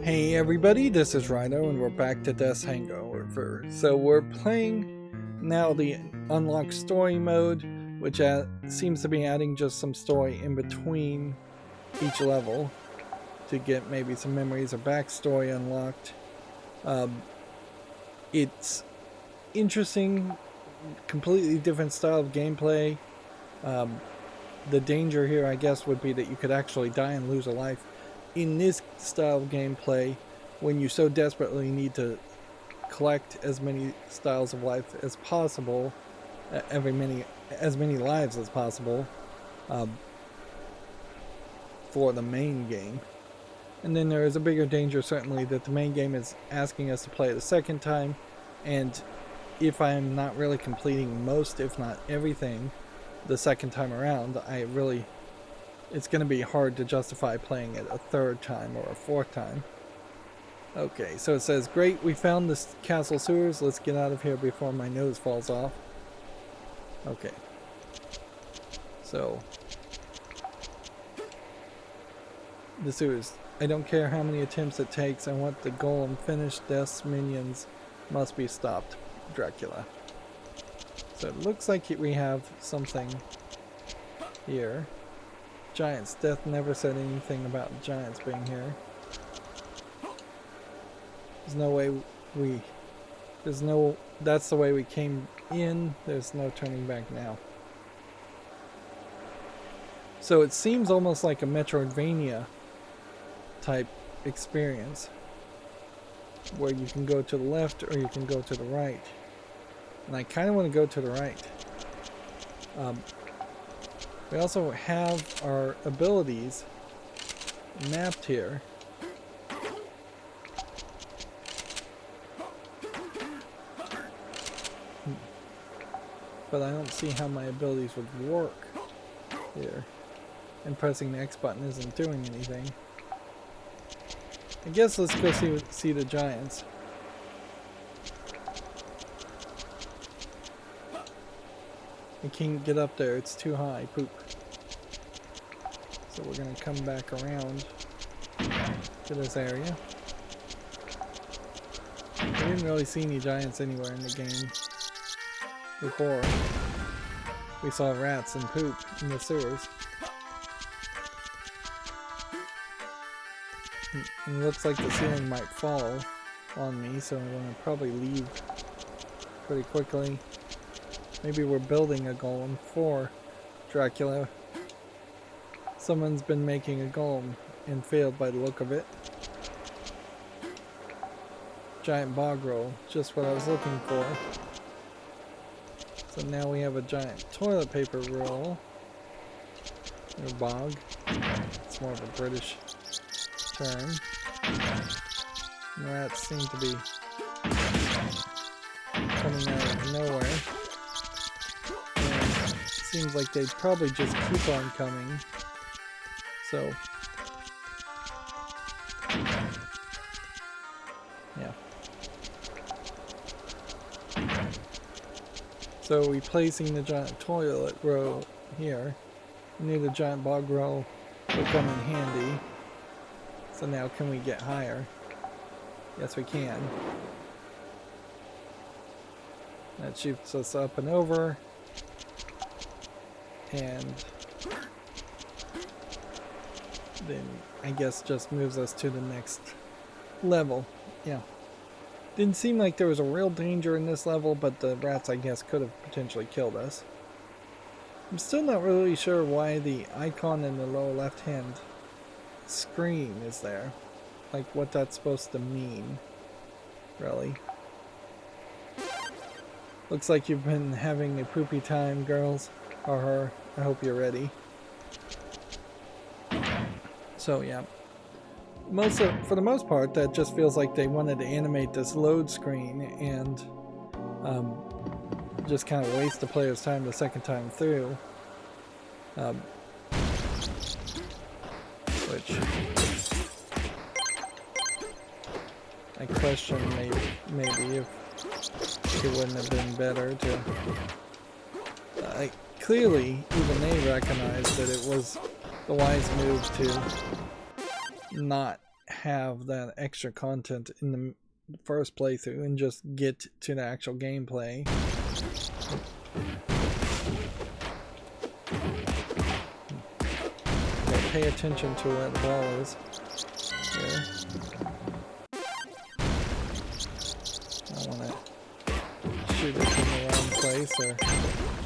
Hey everybody, this is Rydo and we're back to Death's Hangover. So we're playing now the unlocked story mode, which seems to be adding just some story in between each level to get maybe some memories or backstory unlocked. It's interesting, completely different style of gameplay. The danger here, I guess, would be that you could actually die and lose a life. In this style of gameplay, when you so desperately need to collect as many styles of life as possible, as many lives as possible, for the main game. And then there is a bigger danger, certainly, that the main game is asking us to play it a second time, and if I'm not really completing most, if not everything, the second time around, it's going to be hard to justify playing it a third time or a fourth time. Okay, so it says, great, we found this castle sewers. Let's get out of here before my nose falls off. Okay. So, the sewers. I don't care how many attempts it takes. I want the golem finished. Death's minions must be stopped. Dracula. So it looks like we have something here. Giants. Death never said anything about giants being here. There's no way that's the way we came in. There's no turning back now. So it seems almost like a Metroidvania type experience, where you can go to the left or you can go to the right. And I kind of want to go to the right. We also have our abilities mapped here. But I don't see how my abilities would work here. And pressing the X button isn't doing anything. I guess let's go see the giants. I can't get up there, it's too high. Poop. So we're gonna come back around to this area. We didn't really see any giants anywhere in the game before. We saw rats and poop in the sewers. And it looks like the ceiling might fall on me, so I'm gonna probably leave pretty quickly. Maybe we're building a golem for Dracula. Someone's been making a golem and failed by the look of it. Giant bog roll, just what I was looking for. So now we have a giant toilet paper roll. Or bog. It's more of a British term. Rats seem to be coming out of nowhere. Seems like they'd probably just keep on coming. So, yeah. So replacing the giant toilet row here. We need a giant bog roll will come in handy. So now can we get higher? Yes, we can. That shoots us up and over. And then I guess just moves us to the next level. Yeah. Didn't seem like there was a real danger in this level, but the rats, I guess, could have potentially killed us. I'm still not really sure why the icon in the lower left hand screen is there. Like what that's supposed to mean. Really. Looks like you've been having a poopy time, girls. Or her. I hope you're ready. So yeah, for the most part, that just feels like they wanted to animate this load screen and just kind of waste the player's time the second time through. Which I question maybe if it wouldn't have been better to. Clearly, even they recognized that it was the wise move to not have that extra content in the first playthrough and just get to the actual gameplay. Okay, pay attention to where the ball is. Here. I want to shoot it in the wrong place or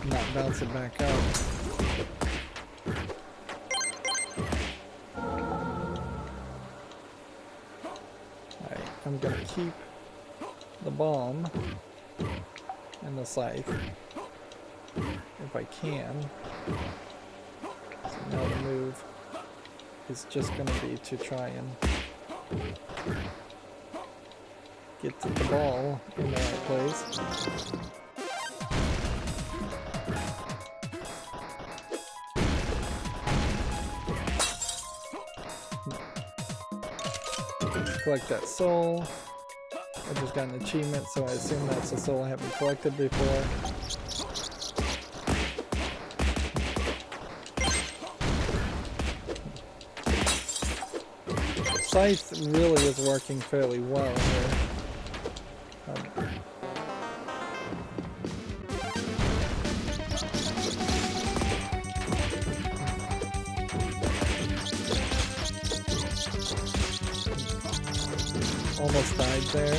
not bounce it back up. Alright, I'm gonna keep the bomb and the scythe if I can. So now the move is just gonna be to try and get the ball in the right place. Collect that soul. I just got an achievement, so I assume that's a soul I haven't collected before. Scythe really is working fairly well here. Almost died there.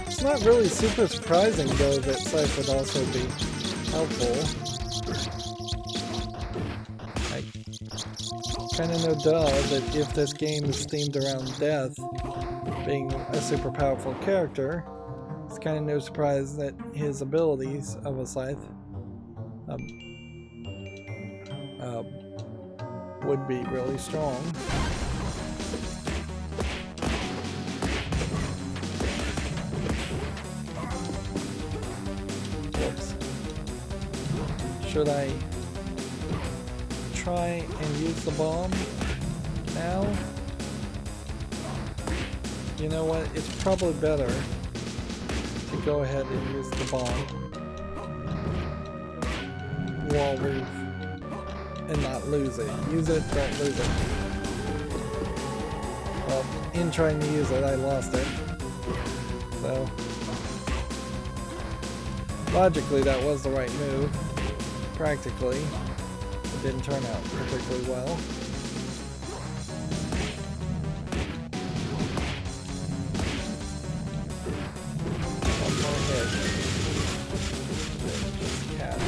It's not really super surprising though that Scythe would also be helpful. I kinda know that if this game is themed around death being a super powerful character, it's kinda no surprise that his abilities of a Scythe would be really strong. Whoops. Should I try and use the bomb now? You know what? It's probably better to go ahead and use the bomb while we've and not lose it. Use it, don't lose it. Well, in trying to use it, I lost it. So, logically, that was the right move. Practically, it didn't turn out particularly well. One more hit. Just catch.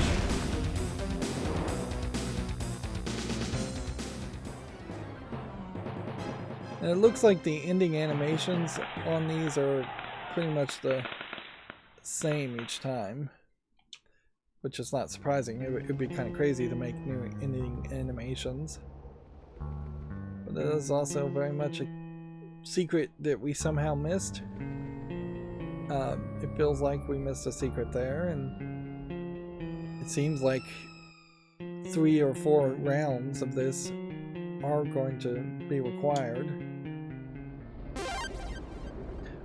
And it looks like the ending animations on these are pretty much the same each time, which is not surprising. It would be kind of crazy to make new ending animations. But it is also very much a secret that we somehow missed. It feels like we missed a secret there, and it seems like 3 or 4 rounds of this are going to be required.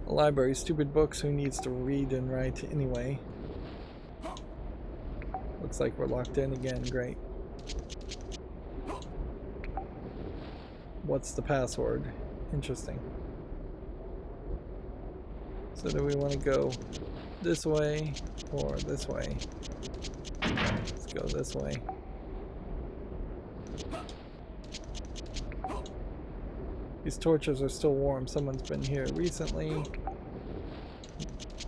A library, stupid books, who needs to read and write anyway? Looks like we're locked in again, great. What's the password? Interesting. So do we want to go this way or this way? Let's go this way. These torches are still warm. Someone's been here recently.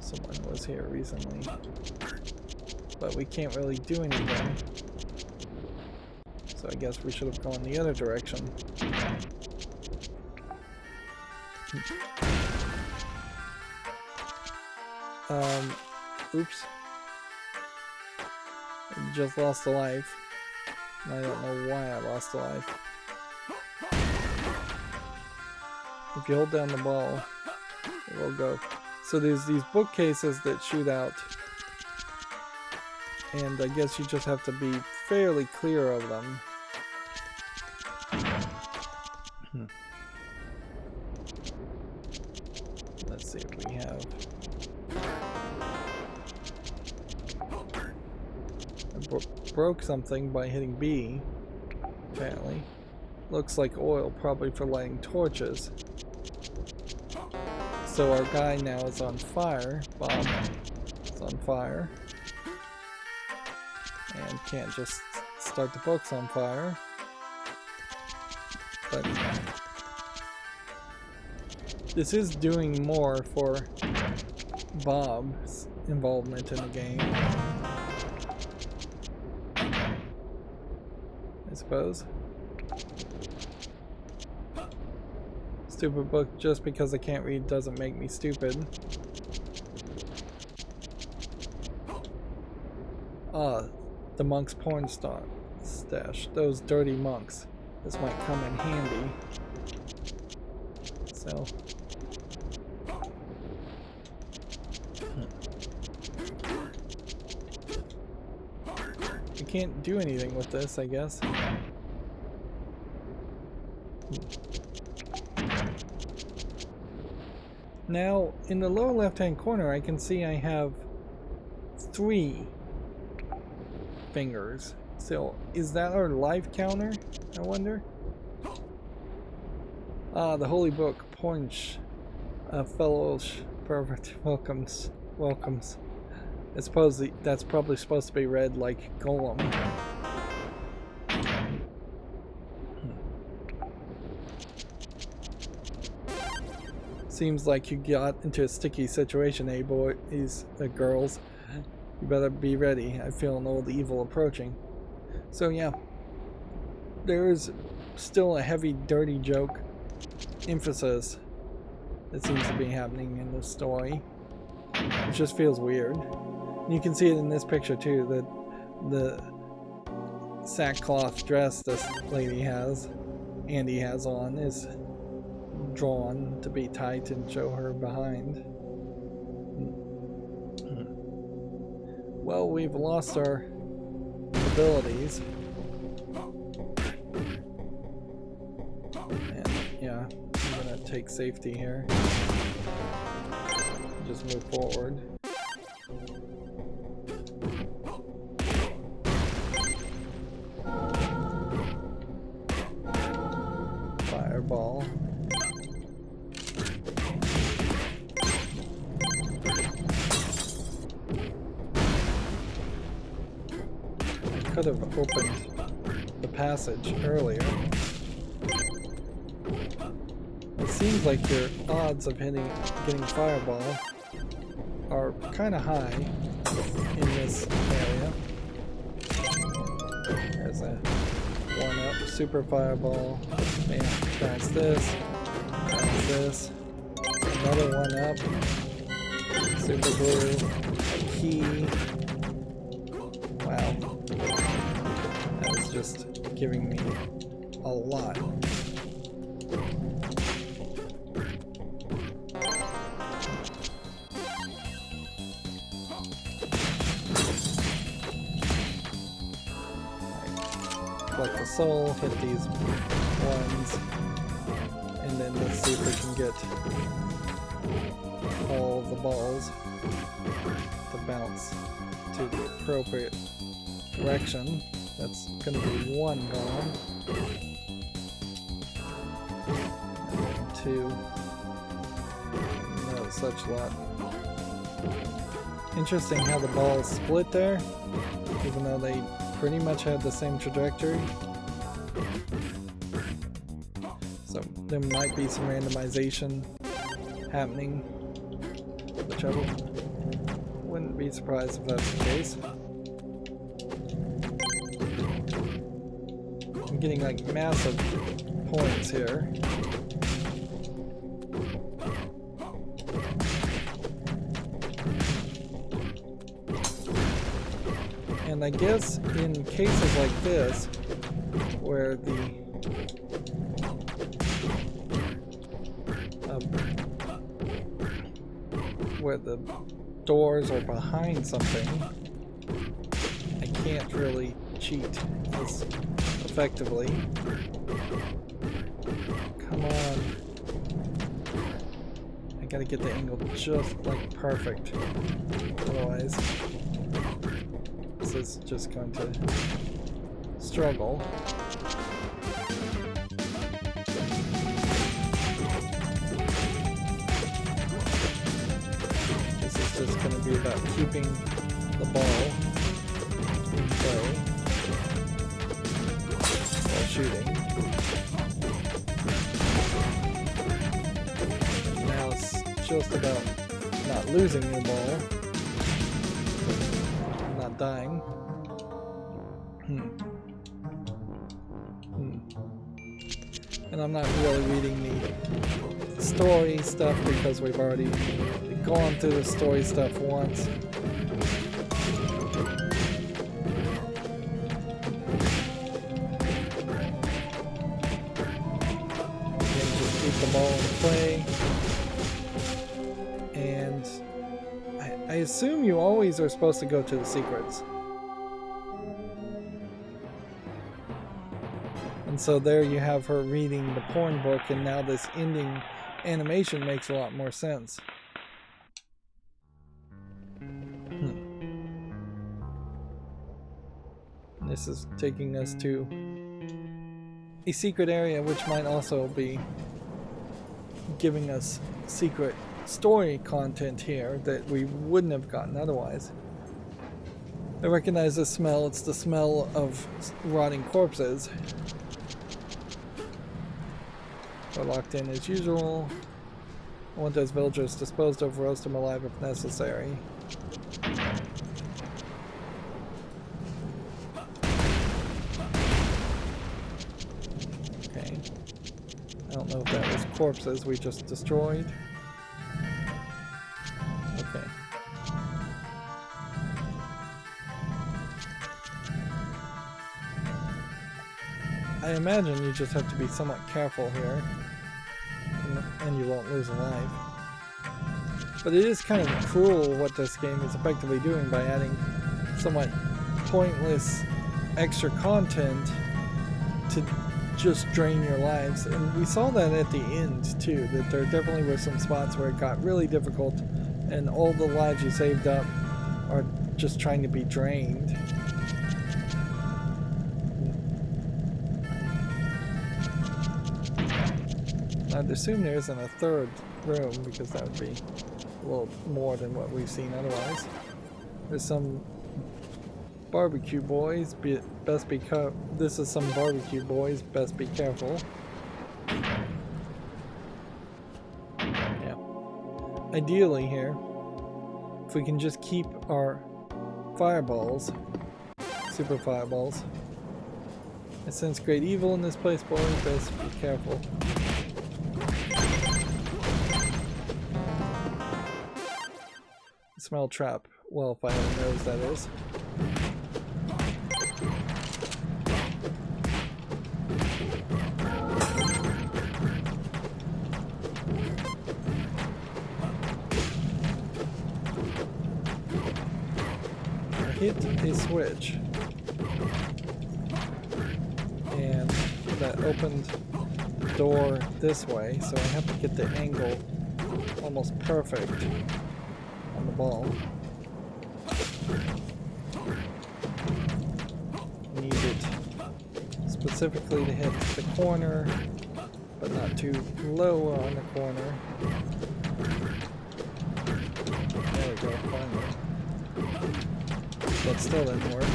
Someone was here recently. But we can't really do anything. So I guess we should have gone the other direction. Oops. I just lost a life. I don't know why I lost a life. If you hold down the ball, it will go. So there's these bookcases that shoot out, and I guess you just have to be fairly clear of them. Let's see if we have broke something by hitting B, apparently. Looks like oil, probably for lighting torches. So our guy now is on fire. Bob is on fire. And can't just start the books on fire. But this is doing more for Bob's involvement in the game, I suppose. Stupid book, just because I can't read doesn't make me stupid. The monk's porn stash. Those dirty monks. This might come in handy. So. You can't do anything with this, I guess. Now, in the lower left-hand corner, I can see I have 3 fingers. So, is that our life counter, I wonder? The Holy Book, Punch, Fellowship, Perfect, welcomes. I suppose that's probably supposed to be read like Golem. Seems like you got into a sticky situation, eh, boys, girls? You better be ready. I feel an old evil approaching. So yeah, there is still a heavy, dirty joke emphasis that seems to be happening in the story. It just feels weird. And you can see it in this picture too, that the sackcloth dress this lady has, Andy has on, is drawn to be tight and show her behind. Well, we've lost our abilities. And yeah, I'm gonna take safety here. Just move forward. Fireball. Could have opened the passage earlier. It seems like your odds of getting fireball are kind of high in this area. There's a 1-up, super fireball. Man, bounce this, another 1-up, super glue, key. Wow. Just giving me a lot. Collect the soul, hit these ones, and then let's see if we can get all of the balls to bounce to the appropriate direction. That's going to be 1 gone. And then 2. No such luck. Interesting how the balls split there, even though they pretty much had the same trajectory. So there might be some randomization happening, which I wouldn't be surprised if that's the case. I'm getting like massive points here. And I guess in cases like this, where the doors are behind something, I can't really cheat as effectively. Come on. I gotta get the angle just like perfect. Otherwise, this is just going to struggle. This is just going to be about keeping the ball in play while shooting. Now it's just about not losing your ball, not dying. And I'm not really reading the story stuff because we've already gone through the story stuff once. Again, just keep the ball in play. And I assume you always are supposed to go to the secrets. And so there you have her reading the porn book, and now this ending animation makes a lot more sense. This is taking us to a secret area, which might also be giving us secret story content here that we wouldn't have gotten otherwise. I recognize the smell. It's the smell of rotting corpses. We're locked in as usual. I want those villagers disposed of, roast them alive if necessary. Okay. I don't know if that was corpses we just destroyed. Okay. I imagine you just have to be somewhat careful here, and you won't lose a life. But it is kind of cruel what this game is effectively doing by adding somewhat pointless extra content to just drain your lives. And we saw that at the end too, that there definitely were some spots where it got really difficult and all the lives you saved up are just trying to be drained. I'd assume there isn't a third room because that would be a little more than what we've seen otherwise. There's some barbecue boys. This is some barbecue boys. Best be careful. Yeah. Ideally here, if we can just keep our fireballs, super fireballs. I sense great evil in this place, boys. Best be careful. Smell trap. Well, if I had a nose, that is. I hit a switch, and that opened the door this way, so I have to get the angle almost perfect on the ball. Need it specifically to hit the corner, but not too low on the corner. There we go, finally. That still didn't work.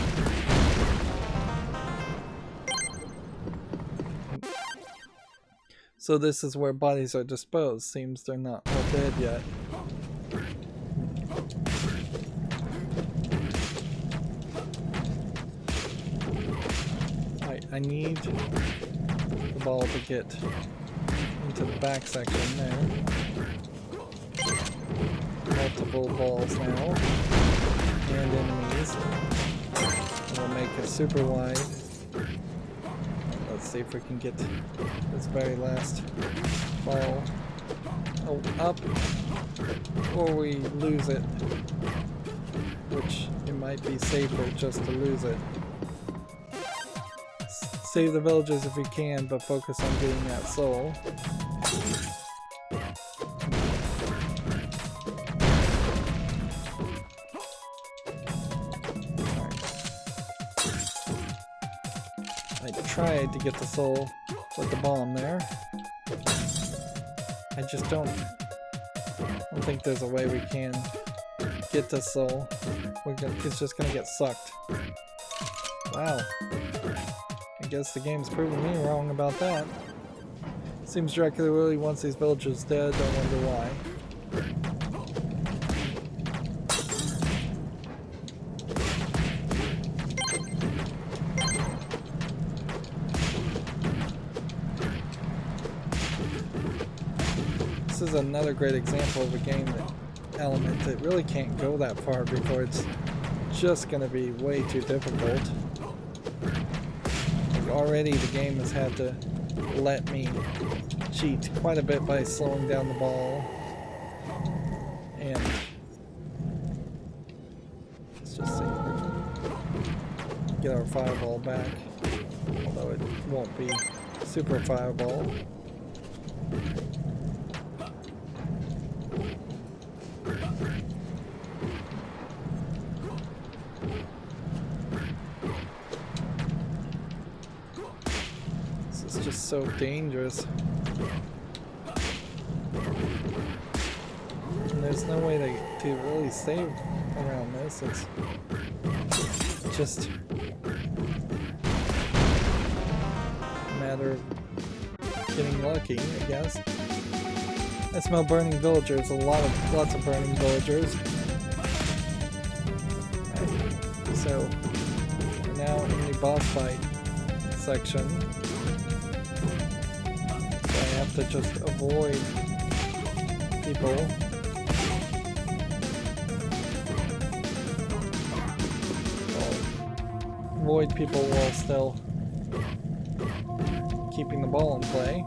So this is where bodies are disposed. Seems they're not all dead yet. I need the ball to get into the back section there. Multiple balls now. And enemies. And we'll make it super wide. Let's see if we can get this very last ball up before we lose it. Which it might be safer just to lose it. Save the villagers if you can, but focus on getting that soul. Alright. I tried to get the soul with the bomb there. I just don't think there's a way we can get the soul. It's just gonna get sucked. Wow. I guess the game's proving me wrong about that. Seems Dracula really wants these villagers dead. I wonder why. This is another great example of a game element that really can't go that far before it's just going to be way too difficult. Like already the game has had to let me cheat quite a bit by slowing down the ball. And let's just see. Get our fireball back. Although it won't be super fireball. So dangerous. And there's no way to really save around this. It's just a matter of getting lucky, I guess. I smell burning villagers. Lots of burning villagers. Right. So we're now in the boss fight section. I have to just avoid people. Avoid people while still keeping the ball in play.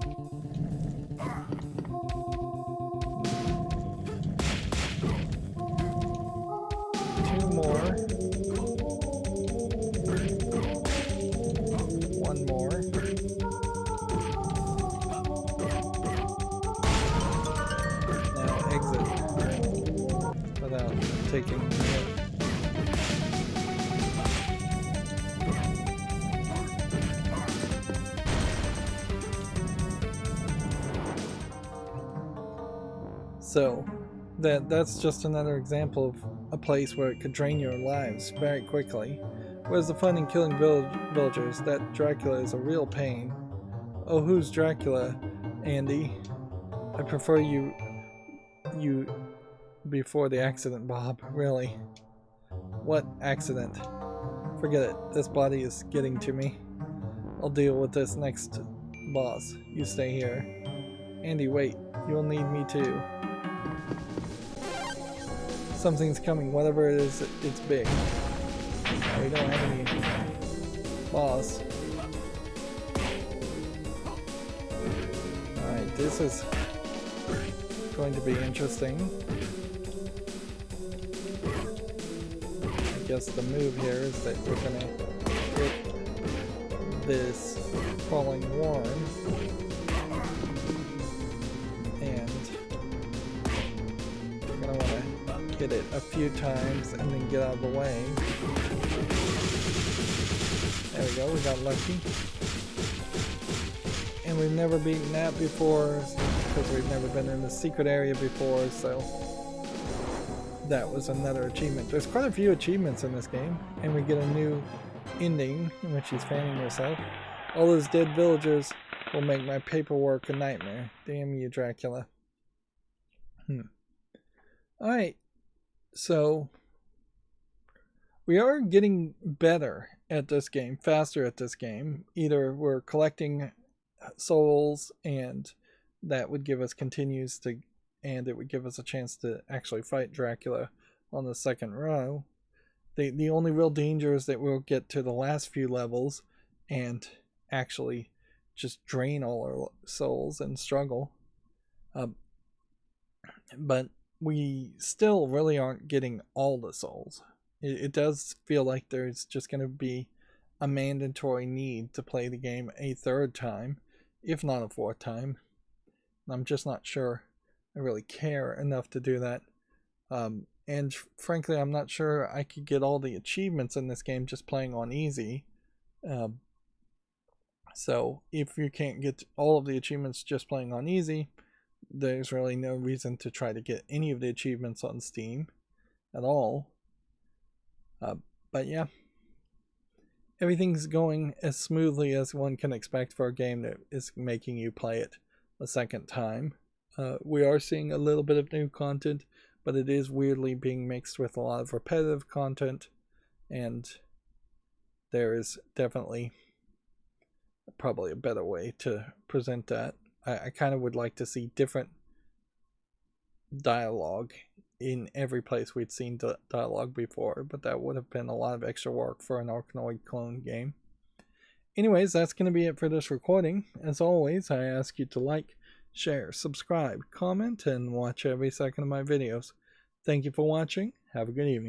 Two more. One more. Without taking the hit. So that's just another example of a place where it could drain your lives very quickly. Where's the fun in killing villagers? That Dracula is a real pain. Oh, who's Dracula, Andy? I prefer you before the accident, Bob. Really? What accident? Forget it. This body is getting to me. I'll deal with this next boss. You stay here. Andy, wait. You'll need me too. Something's coming. Whatever it is, it's big. We don't have any boss. Alright, this is going to be interesting. I guess the move here is that we're going to hit this falling worm and we're going to want to hit it a few times and then get out of the way. There we go, we got lucky. And we've never beaten that before because we've never been in the secret area before, so that was another achievement. There's quite a few achievements in this game, and we get a new ending in which he's fanning herself. All those dead villagers will make my paperwork a nightmare. Damn you, Dracula. Alright, so we are getting better at this game, faster at this game. Either we're collecting souls and that would give us continues to, and it would give us a chance to actually fight Dracula on the second row. The only real danger is that we'll get to the last few levels and actually just drain all our souls and struggle. But we still really aren't getting all the souls. It does feel like there's just going to be a mandatory need to play the game a third time, if not a fourth time. I'm just not sure I really care enough to do that. And frankly, I'm not sure I could get all the achievements in this game just playing on easy. So if you can't get all of the achievements just playing on easy, there's really no reason to try to get any of the achievements on Steam at all. But yeah, everything's going as smoothly as one can expect for a game that is making you play it a second time. We are seeing a little bit of new content, but it is weirdly being mixed with a lot of repetitive content, and there is definitely probably a better way to present that. I kind of would like to see different dialogue in every place we'd seen dialogue before, but that would have been a lot of extra work for an Arkanoid clone game. Anyways, that's going to be it for this recording. As always, I ask you to like, share, subscribe, comment, and watch every second of my videos. Thank you for watching. Have a good evening.